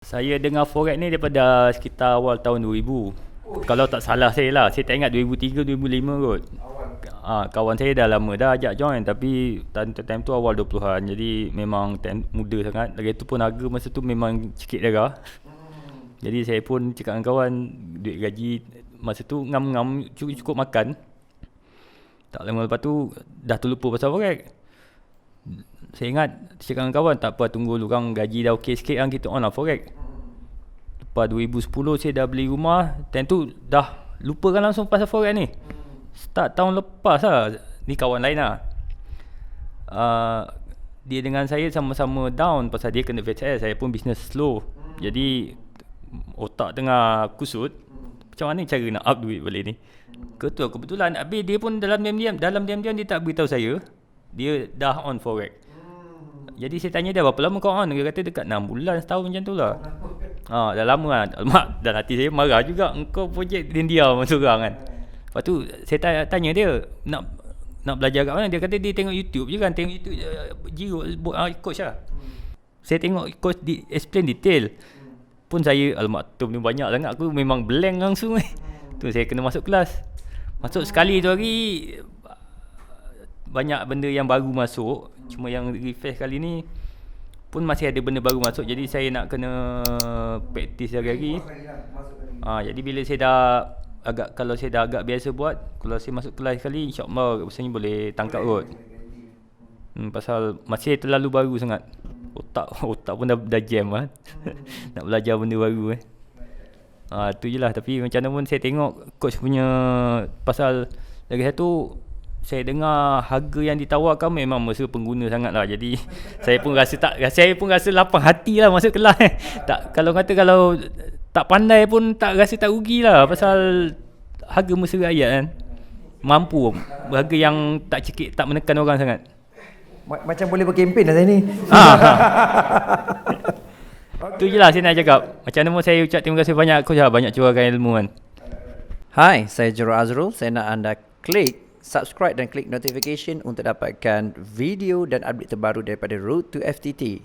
Saya dengar forex ni daripada sekitar awal tahun 2000. Kalau tak salah saya lah, saya tak ingat 2003 2005 kot. Kawan saya dah lama dah ajak join, tapi time tu awal 20-an. Jadi memang muda sangat. Lagi tu pun harga masa tu memang sikit darah. Jadi saya pun cakap dengan kawan, duit gaji masa tu ngam-ngam cukup makan. Tak lama lepas tu dah terlupa pasal forex. Saya ingat cakap dengan kawan, tak apa, tunggu dulu kan gaji dah okey sikit kan, kita on lah forex. Lepas 2010 saya dah beli rumah. Time tu dah lupakan langsung pasal forex ni. Start tahun lepas lah. Ni kawan lain lah. Dia dengan saya sama-sama down pasal dia kena VCS. Saya pun business slow. Jadi otak tengah kusut, macam mana cara nak up duit balik ni. Kebetulan habis dia pun dalam diam-diam dia tak beritahu saya dia dah on forex. Jadi saya tanya dia, berapa lama kau on? Dia kata dekat 6 bulan, setahun macam tu lah. Dah lama lah. Alamak, dan hati saya marah juga. Engkau projek diam-diam seorang kan. Lepas tu saya tanya dia, nak belajar kat mana? Dia kata dia tengok YouTube je kan. Tengok YouTube Jiro coach lah. Saya tengok coach explain detail. Pun saya, alamak, tu ni banyak sangat, aku memang blank langsung. Tu saya kena masuk kelas. Masuk sekali tu hari, banyak benda yang baru masuk. Cuma yang refresh kali ni pun masih ada benda baru masuk. Jadi saya nak kena praktis hari-hari. Jadi bila saya dah kalau saya dah agak biasa buat, kalau saya masuk kelas kali, insya-Allah rasanya boleh tangkap kot. Pasal masih terlalu baru sangat. Otak pun dah jam lah. Nak belajar benda baru tu je lah. Tapi macam mana pun saya tengok coach punya, pasal lagi satu saya dengar harga yang ditawarkan memang mesra pengguna sangat lah. Jadi saya pun rasa lapang hati lah masuk kelas. Kalau tak pandai pun tak rasa tak rugi lah, pasal harga mesra ayat kan. Mampu harga yang tak cekik, tak menekan orang sangat. Macam boleh berkempen lah saya ni. Tu je lah saya nak cakap. Macam mana saya ucap terima kasih banyak coach lah, banyak curahkan ilmu kan. Hai, saya Azrul. Saya nak anda klik subscribe dan klik notification untuk dapatkan video dan update terbaru daripada Road to FTT.